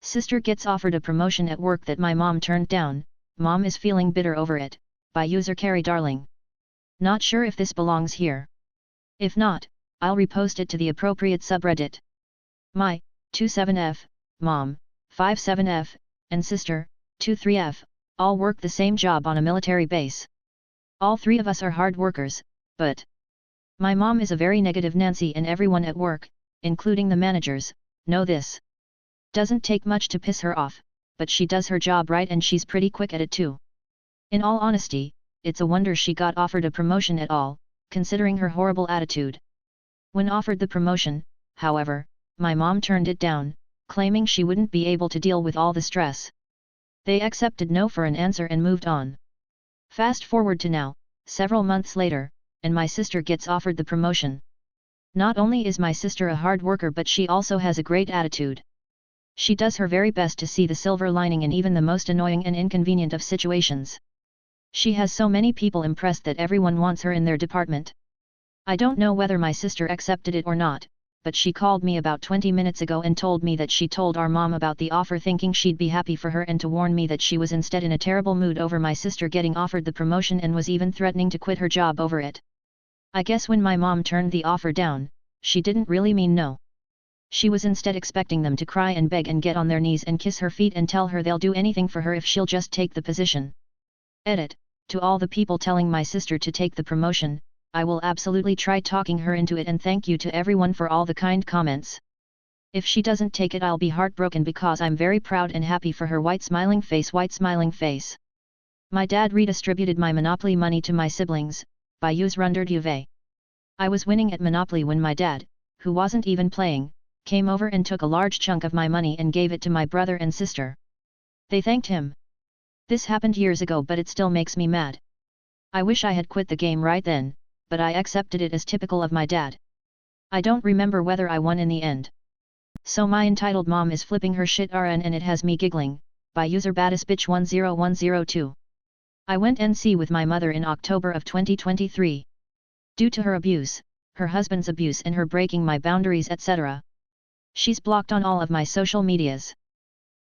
Sister gets offered a promotion at work that my mom turned down. Mom is feeling bitter over it. By user Carrie Darling. Not sure if this belongs here. If not, I'll repost it to the appropriate subreddit. My 27F, Mom 57F, and Sister 23F, all work the same job on a military base. All three of us are hard workers, but my mom is a very negative Nancy and everyone at work, including the managers, know this. Doesn't take much to piss her off, but she does her job right and she's pretty quick at it too. In all honesty, it's a wonder she got offered a promotion at all, considering her horrible attitude. When offered the promotion, however, my mom turned it down, claiming she wouldn't be able to deal with all the stress. They accepted no for an answer and moved on. Fast forward to now, several months later, and my sister gets offered the promotion. Not only is my sister a hard worker but she also has a great attitude. She does her very best to see the silver lining in even the most annoying and inconvenient of situations. She has so many people impressed that everyone wants her in their department. I don't know whether my sister accepted it or not, but she called me about 20 minutes ago and told me that she told our mom about the offer thinking she'd be happy for her and to warn me that she was instead in a terrible mood over my sister getting offered the promotion and was even threatening to quit her job over it. I guess when my mom turned the offer down, she didn't really mean no. She was instead expecting them to cry and beg and get on their knees and kiss her feet and tell her they'll do anything for her if she'll just take the position. Edit. To all the people telling my sister to take the promotion, I will absolutely try talking her into it and thank you to everyone for all the kind comments. If she doesn't take it I'll be heartbroken because I'm very proud and happy for her white smiling face. My dad redistributed my Monopoly money to my siblings, by use Runderd Uve. I was winning at Monopoly when my dad, who wasn't even playing, came over and took a large chunk of my money and gave it to my brother and sister. They thanked him. This happened years ago but it still makes me mad. I wish I had quit the game right then, but I accepted it as typical of my dad. I don't remember whether I won in the end. So my entitled mom is flipping her shit RN and it has me giggling, by user baddestbitch10102. I went NC with my mother in October of 2023. Due to her abuse, her husband's abuse and her breaking my boundaries etc. She's blocked on all of my social medias.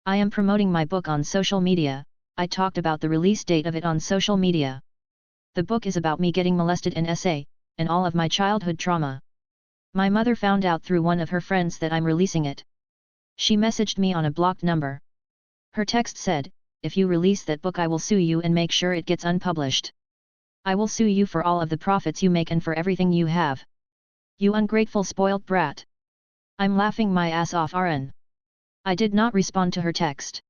I am promoting my book on social media. I talked about the release date of it on social media. The book is about me getting molested in SA, and all of my childhood trauma. My mother found out through one of her friends that I'm releasing it. She messaged me on a blocked number. Her text said, "If you release that book I will sue you and make sure it gets unpublished. I will sue you for all of the profits you make and for everything you have. You ungrateful spoiled brat." I'm laughing my ass off RN. I did not respond to her text.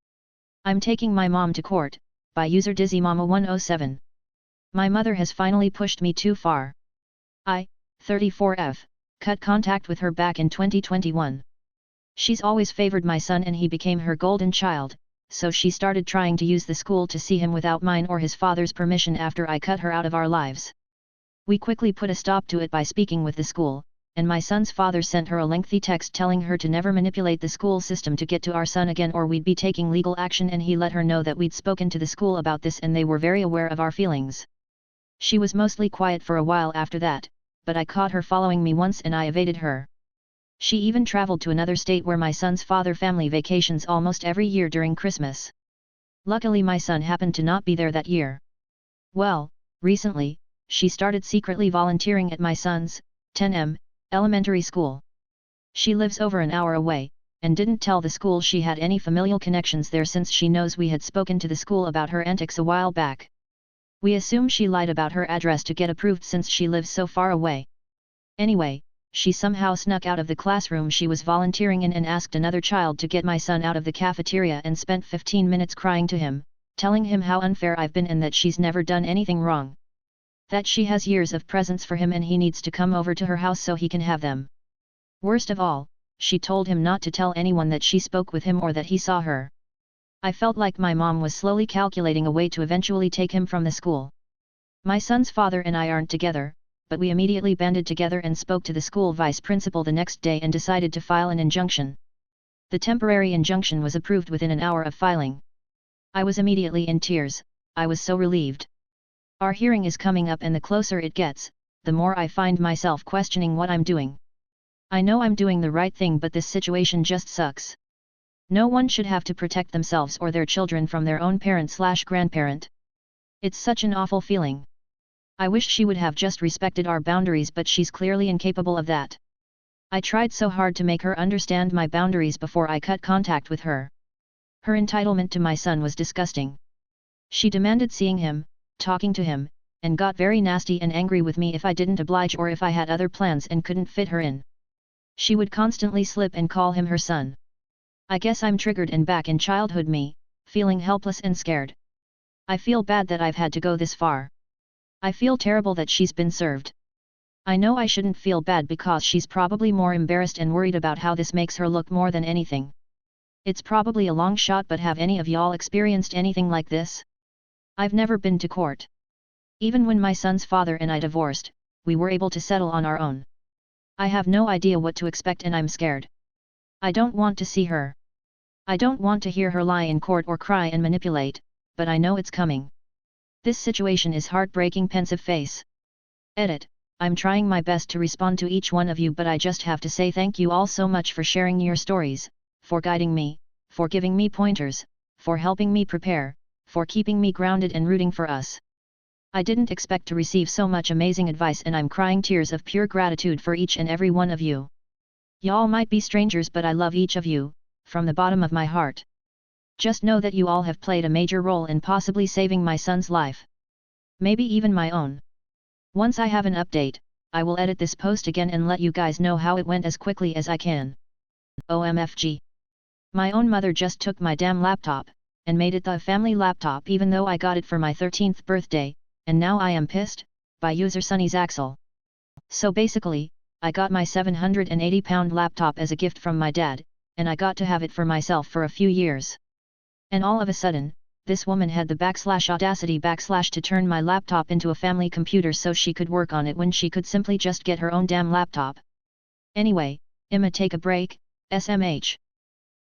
I'm taking my mom to court, by user DizzyMama107. My mother has finally pushed me too far. I, 34F, cut contact with her back in 2021. She's always favored my son and he became her golden child, so she started trying to use the school to see him without mine or his father's permission after I cut her out of our lives. We quickly put a stop to it by speaking with the school, and my son's father sent her a lengthy text telling her to never manipulate the school system to get to our son again or we'd be taking legal action, and he let her know that we'd spoken to the school about this and they were very aware of our feelings. She was mostly quiet for a while after that, but I caught her following me once and I evaded her. She even traveled to another state where my son's father family vacations almost every year during Christmas. Luckily my son happened to not be there that year. Well, recently, she started secretly volunteering at my son's 10M elementary school. She lives over an hour away, and didn't tell the school she had any familial connections there since she knows we had spoken to the school about her antics a while back. We assume she lied about her address to get approved since she lives so far away. Anyway, she somehow snuck out of the classroom she was volunteering in and asked another child to get my son out of the cafeteria and spent 15 minutes crying to him, telling him how unfair I've been and that she's never done anything wrong. That she has years of presents for him and he needs to come over to her house so he can have them. Worst of all, she told him not to tell anyone that she spoke with him or that he saw her. I felt like my mom was slowly calculating a way to eventually take him from the school. My son's father and I aren't together, but we immediately banded together and spoke to the school vice principal the next day and decided to file an injunction. The temporary injunction was approved within an hour of filing. I was immediately in tears. I was so relieved. Our hearing is coming up and the closer it gets, the more I find myself questioning what I'm doing. I know I'm doing the right thing but this situation just sucks. No one should have to protect themselves or their children from their own parent/grandparent. It's such an awful feeling. I wish she would have just respected our boundaries, but she's clearly incapable of that. I tried so hard to make her understand my boundaries before I cut contact with her. Her entitlement to my son was disgusting. She demanded seeing him, talking to him, and got very nasty and angry with me if I didn't oblige or if I had other plans and couldn't fit her in. She would constantly slip and call him her son. I guess I'm triggered and back in childhood me, feeling helpless and scared. I feel bad that I've had to go this far. I feel terrible that she's been served. I know I shouldn't feel bad because she's probably more embarrassed and worried about how this makes her look more than anything. It's probably a long shot, but have any of y'all experienced anything like this? I've never been to court. Even when my son's father and I divorced, we were able to settle on our own. I have no idea what to expect and I'm scared. I don't want to see her. I don't want to hear her lie in court or cry and manipulate, but I know it's coming. This situation is heartbreaking. Pensive face. Edit. I'm trying my best to respond to each one of you, but I just have to say thank you all so much for sharing your stories, for guiding me, for giving me pointers, for helping me prepare, for keeping me grounded and rooting for us. I didn't expect to receive so much amazing advice, and I'm crying tears of pure gratitude for each and every one of you. Y'all might be strangers, but I love each of you, from the bottom of my heart. Just know that you all have played a major role in possibly saving my son's life. Maybe even my own. Once I have an update, I will edit this post again and let you guys know how it went as quickly as I can. OMFG. My own mother just took my damn laptop, and made it the family laptop even though I got it for my 13th birthday, and now I am pissed, by user Sunny's Axel. So basically, I got my £780 laptop as a gift from my dad, and I got to have it for myself for a few years. And all of a sudden, this woman had the /audacity/ to turn my laptop into a family computer so she could work on it when she could simply just get her own damn laptop. Anyway, Emma, take a break, SMH.